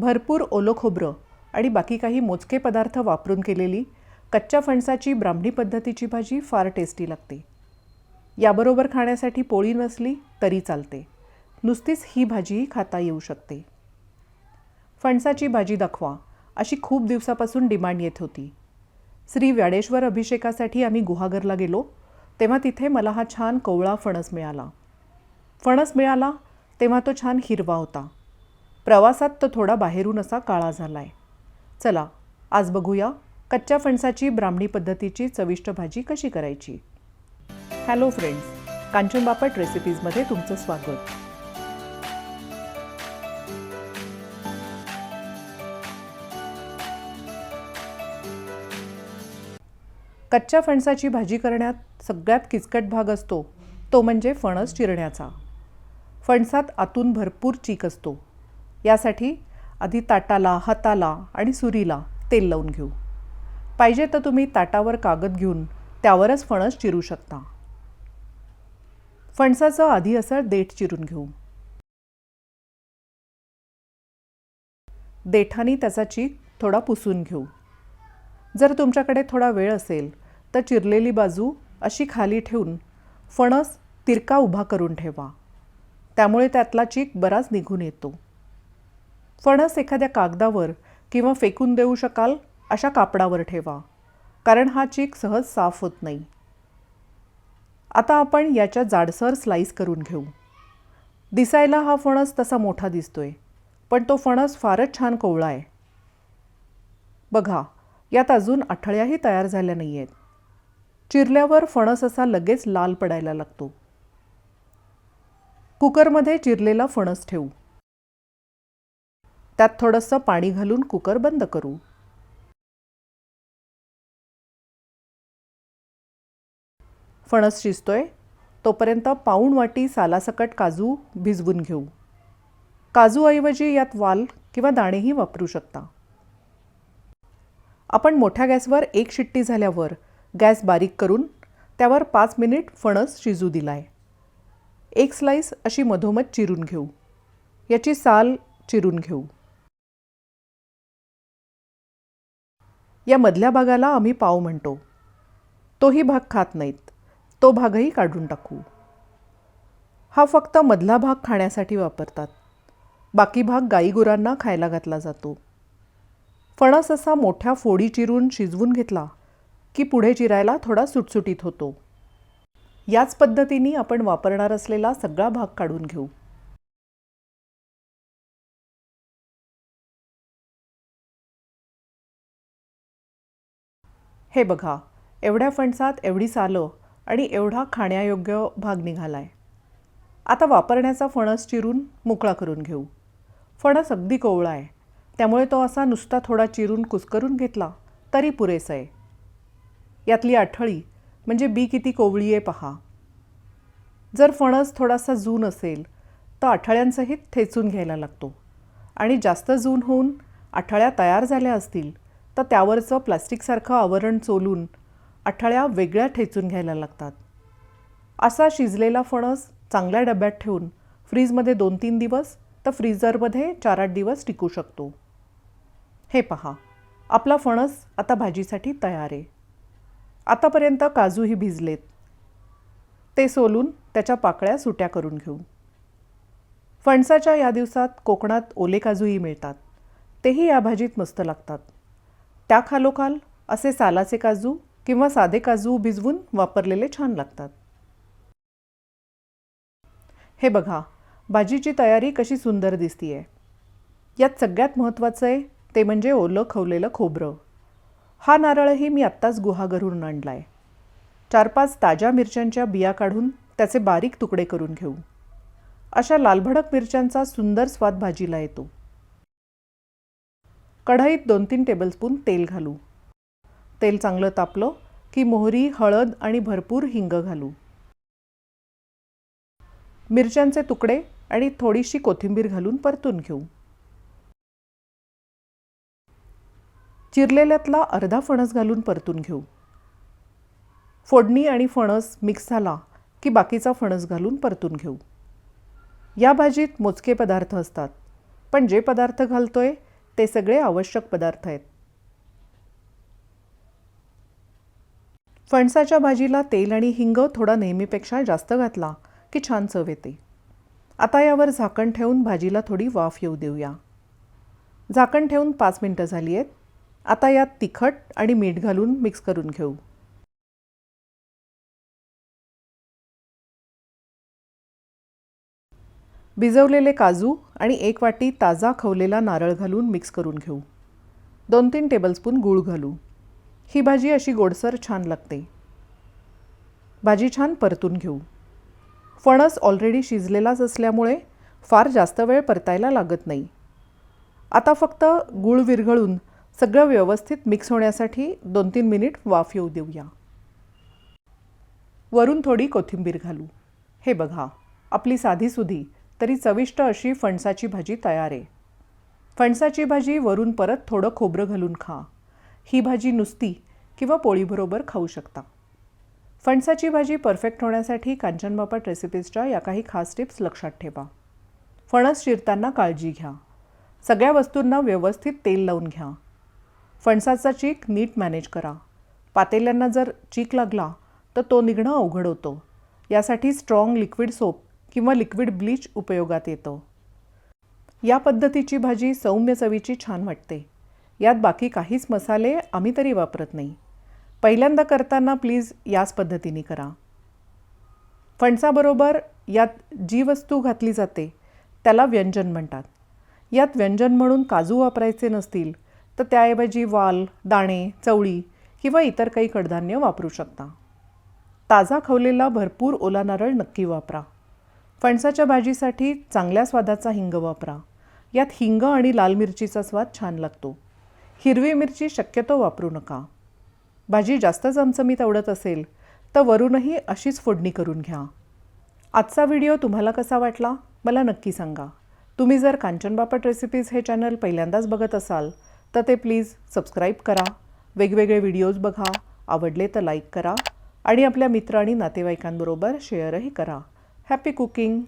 भरपूर ओलं खोबरं आणि बाकी काही मोजके पदार्थ वापरून केलेली कच्च्या फणसाची ब्राह्मणी पद्धतीची भाजी फार टेस्टी लागते. याबरोबर खाण्यासाठी पोळी नसली तरी चालते. नुसतीच ही भाजीही खाता येऊ शकते. फणसाची भाजी दाखवा अशी खूप दिवसापासून डिमांड येत होती. श्री व्याडेश्वर अभिषेकासाठी आम्ही गुहागरला गेलो तेव्हा तिथे मला हा छान कोवळा फणस मिळाला. फणस मिळाला तेव्हा तो छान हिरवा होता. प्रवासात तो थोडा बाहेरून असा काळा झाला आहे. चला आज बघूया कच्च्या फणसाची ब्राह्मणी पद्धतीची चविष्ट भाजी कशी करायची. हॅलो फ्रेंड्स, कांचन बापट रेसिपीजमध्ये तुमचं स्वागत. कच्च्या फणसाची भाजी करण्यात सगळ्यात किचकट भाग असतो तो म्हणजे फणस चिरण्याचा. फणसात आतून भरपूर चीक असतो. यासाठी आधी ताटाला, हाताला आणि सुरीला तेल लावून घेऊ. पाहिजे तर तुम्ही ताटावर कागद घेऊन त्यावरच फणस चिरू शकता. फणसाचं आधी असं देठ चिरून घेऊ. देठाने त्याचा चीक थोडा पुसून घेऊ. जर तुमच्याकडे थोडा वेळ असेल तर चिरलेली बाजू अशी खाली ठेवून फणस तिरका उभा करून ठेवा. त्यामुळे त्यातला चीक बराच निघून येतो. फणस एखाद्या कागदावर किंवा फेकून देऊ शकाल अशा कापडावर ठेवा, कारण हा चीक सहज साफ होत नाही. आता आपण याच्या जाडसर स्लाईस करून घेऊ. दिसायला हा फणस तसा मोठा दिसतोय, पण तो फणस फारच छान कोवळा आहे. बघा, यात अजून अठळ्याही तयार झाल्या नाही आहेत. चिरल्यावर फणस असा लगेच लाल पडायला लागतो. कुकरमध्ये चिरलेला फणस ठेवू. त्यात थोडंसं पाणी घालून कुकर बंद करू. फणस शिजतोय तोपर्यंत पाऊण वाटी सालासकट काजू भिजवून घेऊ. काजूऐवजी यात वाल किंवा दाणेही वापरू शकता. आपण मोठ्या गॅसवर एक शिट्टी झाल्यावर गॅस बारीक करून त्यावर 5 मिनिट फणस शिजू दिलाय. एक स्लाईस अशी मधोमध चिरून घेऊ. याची साल चिरून घेऊ. या मधल्या भागाला आम्ही पाव म्हणतो. तोही भाग खात नाहीत, तो भागही काढून टाकू. हा फक्त मधला भाग खाण्यासाठी वापरतात. बाकी भाग गाईगुरांना खायला घातला जातो. फणस असा मोठ्या फोडी चिरून शिजवून घेतला की पुढे चिरायला थोडा सुटसुटीत होतो. याच पद्धतीने आपण वापरणार असलेला सगळा भाग काढून घेऊ. हे बघा, एवढ्या फणसात एवढी सालं आणि एवढा खाण्यायोग्य भाग निघालाय. आता वापरण्याचा फणस चिरून मोकळा करून घेऊ. फणस अगदी कोवळा आहे, त्यामुळे तो असा नुसता थोडा चिरून कुस्करून घेतला तरी पुरेसा आहे. यातली अठळी म्हणजे बी किती कोवळी आहे पहा. जर फणस थोडासा जून असेल तर अठळ्यांसहित ठेचून घ्यायला लागतो, आणि जास्त जून होऊन अठळ्या तयार झाल्या असतील तर त्यावरचं प्लास्टिकसारखं आवरण चोलून अठळ्या वेगळ्या ठेचून घ्यायला लागतात. असा शिजलेला फणस चांगल्या डब्यात ठेवून फ्रीजमध्ये 2-3 दिवस तर फ्रीजरमध्ये 4-8 दिवस टिकू शकतो. हे पहा, आपला फणस आता भाजीसाठी तयार आहे. आतापर्यंत काजूही भिजलेत. ते सोलून त्याच्या पाकळ्या सुट्या करून घेऊ. फणसाच्या या दिवसात कोकणात ओले काजूही मिळतात. तेही या भाजीत मस्त लागतात. त्या खालोखाल असे सालाचे काजू किंवा साधे काजू भिजवून वापरलेले छान लागतात. हे बघा, भाजीची तयारी कशी सुंदर दिसतीये. यात सगळ्यात महत्त्वाचं आहे ते म्हणजे ओलं खवलेलं खोबरं. हा नारळही मी आत्ताच गुहागरहून आणलाय. 4-5 ताज्या मिरच्यांच्या बिया काढून त्याचे बारीक तुकडे करून घेऊ. अशा लालभडक मिरच्यांचा सुंदर स्वाद भाजीला येतो. कढईत 2-3 टेबलस्पून तेल घालू. तेल चांगलं तापलं की मोहरी, हळद आणि भरपूर हिंग घालू. मिरच्यांचे तुकडे आणि थोडीशी कोथिंबीर घालून परतून घेऊ. चिरलेल्यातला अर्धा फणस घालून परतून घेऊ. फोडणी आणि फणस मिक्स झाला की बाकीचा फणस घालून परतून घेऊ. या भाजीत मोजके पदार्थ असतात, पण जे पदार्थ घालतोय ते सगळे आवश्यक पदार्थ आहेत. फणसाच्या भाजीला तेल आणि हिंग थोडा नेहमीपेक्षा जास्त घातला की छान चव येते. आता यावर झाकण ठेवून भाजीला थोडी वाफ येऊ देऊया. झाकण ठेवून 5 मिनिटं झाली आहेत. आता यात तिखट आणि मीठ घालून मिक्स करून घेऊ. भिजवलेले काजू आणि 1 वाटी ताजा खवलेला नारळ घालून मिक्स करून घेऊ. 2-3 टेबलस्पून गूळ घालू. ही भाजी अशी गोडसर छान लागते. भाजी छान परतून घेऊ. फणस ऑलरेडी शिजलेलाच असल्यामुळे फार जास्त वेळ परतायला लागत नाही. आता फक्त गूळ विरघळून सगळं व्यवस्थित मिक्स होण्यासाठी 2-3 मिनिट वाफ येऊ देऊया. वरून थोडी कोथिंबीर घालू. हे बघा, आपली साधीसुधी तरी चविष्ट अशी फणसाची भाजी तयार आहे. फणसाची भाजी वरून परत थोडं खोबरं घालून खा. ही भाजी नुसती किंवा पोळीबरोबर खाऊ शकता. फणसाची भाजी परफेक्ट होण्यासाठी कांचन बापट रेसिपीजच्या या काही खास टिप्स लक्षात ठेवा. फणस चिरताना काळजी घ्या. सगळ्या वस्तूंना व्यवस्थित तेल लावून घ्या. फणसाचा चीक नीट मॅनेज करा. पातेल्यांना जर चीक लागला तर तो निघणं अवघड होतं. यासाठी स्ट्रॉंग लिक्विड सोप किंवा लिक्विड ब्लीच उपयोगात येतं. या पद्धतीची भाजी सौम्य चवीची छान वाटते. यात बाकी काहीच मसाले आम्ही तरी वापरत नाही. पहिल्यांदा करताना प्लीज याच पद्धतीने करा. फणसाबरोबर यात जी वस्तू घातली जाते त्याला व्यंजन म्हणतात. यात व्यंजन म्हणून काजू वापरायचे नसतील तर त्याऐवजी वाल, दाणे, चवळी किंवा इतर काही कडधान्य वापरू शकता. ताजा खवलेला भरपूर ओला नारळ नक्की वापरा. फणसाच्या भाजीसाठी चांगल्या स्वादाचा हिंग वापरा. यात हिंग आणि लाल मिरचीचा स्वाद छान लागतो. हिरवी मिरची शक्यतो वापरू नका. भाजी जास्त चमचमीत आवडत असेल तर वरूनही अशीच फोडणी करून घ्या. आजचा व्हिडिओ तुम्हाला कसा वाटला मला नक्की सांगा. तुम्ही जर कांचन बापट रेसिपीज हे चॅनल पहिल्यांदाच बघत असाल तर ते प्लीज सबस्क्राईब करा. वेगवेगळे व्हिडिओज बघा. आवडले तर लाईक करा आणि आपल्या मित्र आणि नातेवाईकांबरोबर शेअरही करा. Happy cooking.